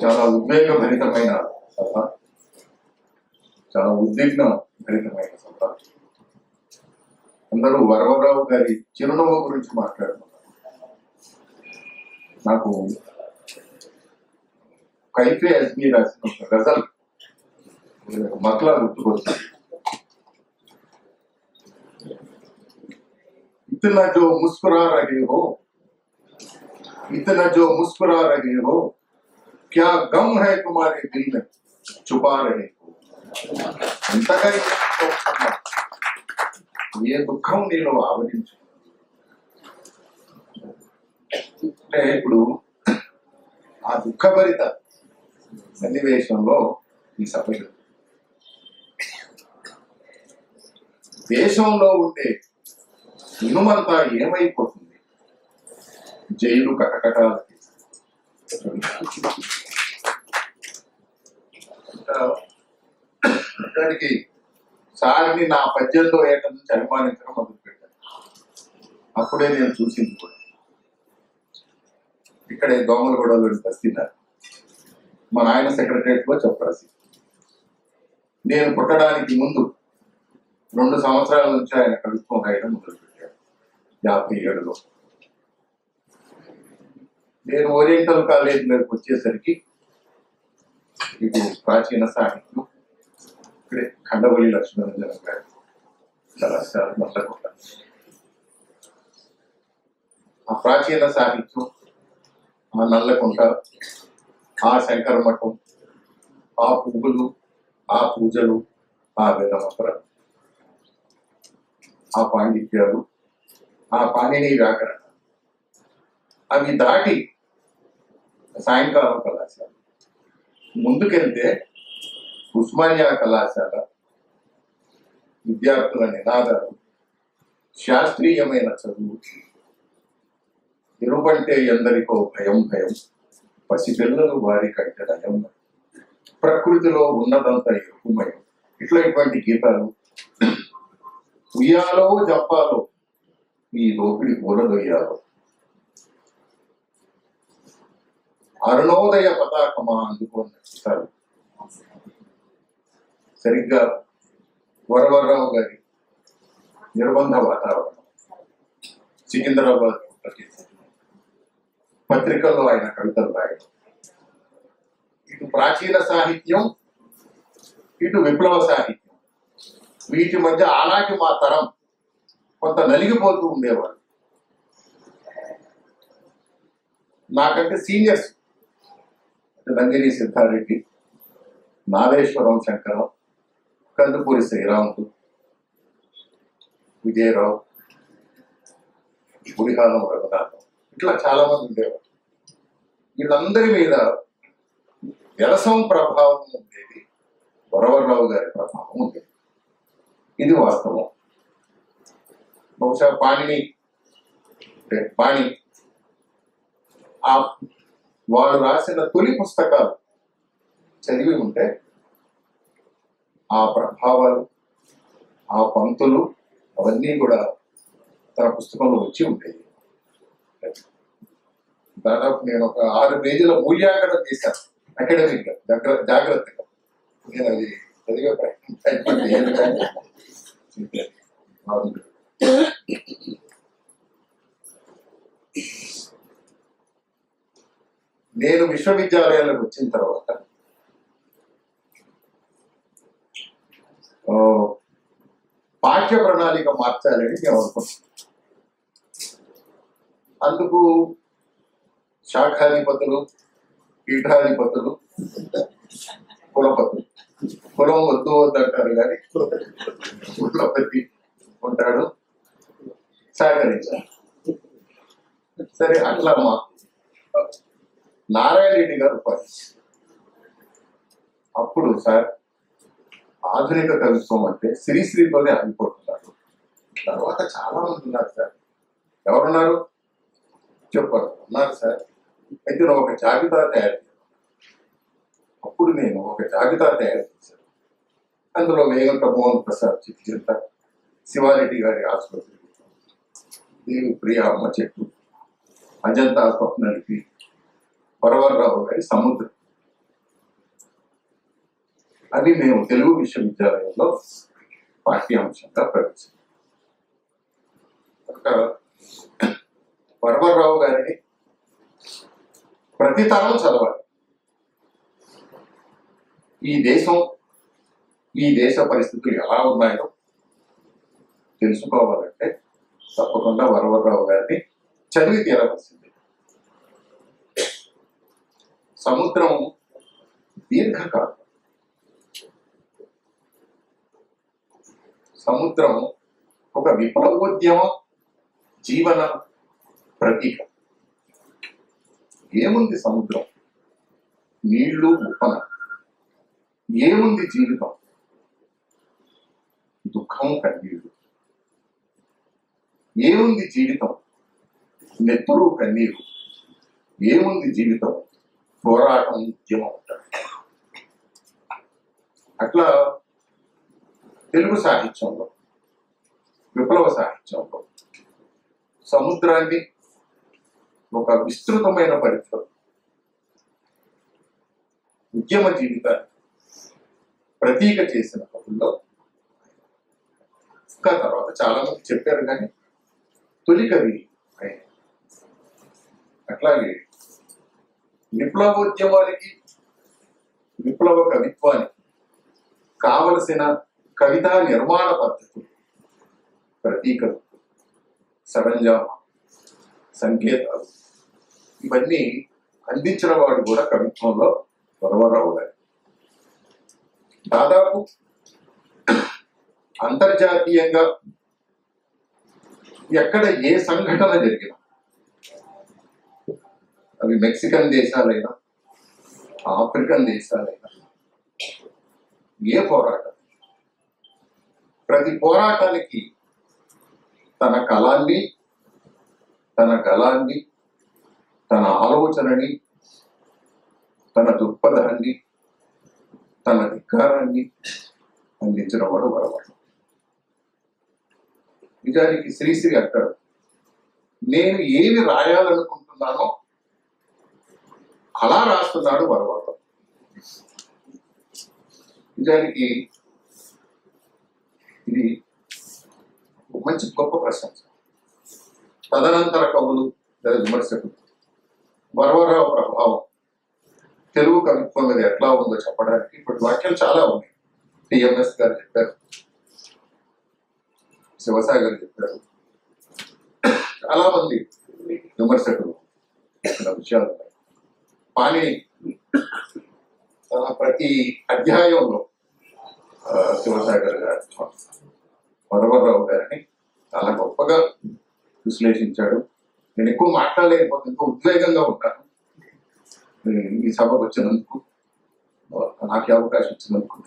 చాలా ఉద్వేగభరితమైన సభ, చాలా ఉద్విగ్న భరితమైన సభ. అందరూ వరవరరావు గారి చిరునవ్వు గురించి మాట్లాడుతున్నారు. నాకు కైఫే అజ్మీ రాసిన ఒక గజల్ మక్లా గుర్తుకొస్తుంది. इतना जो मुस्कुरा रहे हो, इतना जो मुस्कुरा रहे हो, क्या गम है तुम्हारे दिल में छुपा रहे हो. ఎంతగా ఏ దుఃఖం నీలో ఆవరించు. అంటే ఇప్పుడు ఆ దుఃఖభరిత సన్నివేశంలో ఈ సభ్యులు దేశంలో ఉండే ఇనుమంతా ఏమైపోతుంది, జైలు కటకటాలకి. దానికి సార్ని నా 18వ ఏట నుంచి అభిమానించడం మొదలుపెట్టాను. అప్పుడే నేను చూసింది కూడా ఇక్కడే దోమలగూడలోని బస్తీన్నారు. మా నాయన సెక్రటరియట్ లో చెప్పరాసి. నేను పుట్టడానికి ముందు 2 సంవత్సరాల నుంచి ఆయన కవిత్వం రాయడం మొదలుపెట్టాడు 57లో. నేను ఓరియంటల్ కాలేజీలోకి వచ్చేసరికి ఇది ప్రాచీన సాహిత్యం, ఇక్కడే ఖండవల్లి లక్ష్మీరంజన్ గారి కళాశాల నల్లకొండ. ఆ ప్రాచీన సాహిత్యం, ఆ నల్లకొండ, ఆ శంకర మఠం, ఆ పువ్వులు, ఆ పూజలు, ఆ వేదమంత్రాలు, ఆ పాండిత్యాలు, ఆ పాణిని వ్యాకరణ, అవి దాటి సాయంకాలం కళాశాల ముందుకెళ్తే ఉస్మానియా కళాశాల విద్యార్థుల నినాదాలు, శాస్త్రీయమైన చదువు, ఎరుపంటే ఎందరికో భయం భయం, పసిపిల్లలు వారి కంటే నయం, ప్రకృతిలో ఉన్నదంతా ఎరుపుమయం, ఇటువంటి గీతాలు. ఉయ్యాలో జప్పాలో ఈ దోపిడి పూలదొయ్యాలో, అరుణోదయ పతాకమా అందుకున్న గీతాలు. సరిగ్గా వరవరరావు గారి నిర్బంధ వాతావరణం, సికింద్రాబాద్ పత్రికల్లో ఆయన కవితలు రాయడం, ఇటు ప్రాచీన సాహిత్యం, ఇటు విప్లవ సాహిత్యం, వీటి మధ్య ఆనాటి మా తరం కొంత నలిగిపోతూ ఉండేవారు. నాకంటే సీనియర్స్ నందిని సిద్ధారెడ్డి, నాగేశ్వరం శంకరం, కందుకూరి శ్రీరాములు, విజయరావు, గుడిహాలం రఘునాథం, ఇట్లా చాలా మంది ఉండేవారు. వీళ్ళందరి మీద వ్యవసాయం ప్రభావం ఉండేది, వరవరరావు గారి ప్రభావం ఉండేది. ఇది వాస్తవం. బహుశా పాణి ఆ వాడు రాసిన తొలి పుస్తకాలు చదివి ఉంటే ఆ ప్రభావాలు, ఆ పంక్తులు అవన్నీ కూడా తన పుస్తకంలో వచ్చి ఉండేవి. దాదాపు నేను ఒక 6 పేజీల మూల్యాంకనం చేశాను అకాడమిక్ గా, జాగ్రత్తగా. నేను అది చదివే ప్రయత్నం. నేను విశ్వవిద్యాలయాలకు వచ్చిన తర్వాత పాఠ్య ప్రణాళిక మార్చాలని మేము అనుకుంటున్నాం. అందుకు శాఖాధిపతులు, పీఠాధిపతులు, కులపతులు, కులం వద్దు వద్దంటారు కానీ కులపతి ఉంటాడు, సహకరించారు. సరే, అట్లా మా నారాయణ రెడ్డి గారు అప్పుడు సార్ ఆధునిక కవిత్వం అంటే శ్రీశ్రీతోనే ఆగిపోతున్నారు. తర్వాత చాలా మంది ఉన్నారు సార్. ఎవరున్నారు చెప్పారు? ఉన్నారు సార్. అయితే నువ్వు ఒక జాబితా తయారు చేయాలి. అప్పుడు నేను ఒక జాబితా తయారు చేశాను. అందులో వేగంట మోహన్ ప్రసాద్ చిత్త, శివారెడ్డి గారి ఆసుపత్రి, దేవి ప్రియ అమ్మ చెట్టు, అజంతా స్వప్నలిపి, వరవరరావు గారి సముద్రం, అది మేము తెలుగు విశ్వవిద్యాలయంలో పాఠ్యాంశంగా ప్రవేశించాం. వరవరరావు గారిని ప్రతి తరం చదవాలి. ఈ దేశ పరిస్థితులు ఎలా ఉన్నాయో తెలుసుకోవాలంటే తప్పకుండా వరవరరావు గారిని చదివి తీరవలసింది. సముద్రం దీర్ఘకాలం, సముద్రం ఒక విప్లవోద్యమ జీవన ప్రతీక. ఏముంది సముద్రం? నీళ్లు, ఉప్పన. ఏముంది జీవితం? దుఃఖం, కన్నీళ్లు. ఏముంది జీవితం? నెత్తురు, కన్నీరు. ఏముంది జీవితం? పోరాటం, ఉద్యమం ఉంటాడు. అట్లా తెలుగు సాహిత్యంలో, విప్లవ సాహిత్యంలో సముద్రాన్ని ఒక విస్తృతమైన పరిధిలో ఉద్యమ జీవితాన్ని ప్రతీక చేసిన కవుల్లో ఇంకా తర్వాత చాలా మంది చెప్పారు, కానీ తొలి కవి ఆయన. అట్లాగే విప్లవోద్యమానికి, విప్లవ కవిత్వానికి కావలసిన కవితా నిర్మాణ పద్ధతులు, ప్రతీకలు, సరంజామ, సంకేతాలు ఇవన్నీ అందించిన వాడు కూడా కవిత్వంలో వరవరరావు గారు. దాదాపు అంతర్జాతీయంగా ఎక్కడ ఏ సంఘటన జరిగినా, అవి మెక్సికన్ దేశాలైనా, ఆఫ్రికన్ దేశాలైనా, ఏ పోరాటం, ప్రతి పోరాటానికి తన కళాన్ని, తన గళాన్ని, తన ఆలోచనని, తన దృక్పథాన్ని, తన ధిక్కారాన్ని అందించిన వాడు వరవరరావు. నిజానికి శ్రీశ్రీ అంటాడు, నేను ఏమి రాయాలనుకుంటున్నానో అలా రాస్తున్నాడు వరవరరావు. నిజానికి ఇది మంచి గొప్ప ప్రశంస. తదనంతర కవులు, విమర్శకులు వరవరరావు ప్రభావం తెలుగు కవిత్వం మీద ఎట్లా ఉందో చెప్పడానికి ఇప్పుడు వాక్యాలు చాలా ఉన్నాయి. టిఎంఎస్ గారు చెప్పారు, శివసాగర్ చెప్పారు, చాలా మంది విమర్శకులు చెప్పిన విషయాలు ఉన్నాయి. పాణిని ప్రతి అధ్యాయంలో శివసాగర్ గారు వరవరరావు గారిని చాలా గొప్పగా విశ్లేషించాడు. నేను ఎక్కువ మాట్లాడలేకపోతే ఎంతో ఉద్వేగంగా ఉంటాను. ఈ సభకు వచ్చినందుకు, నాకు అవకాశం ఇచ్చినందుకు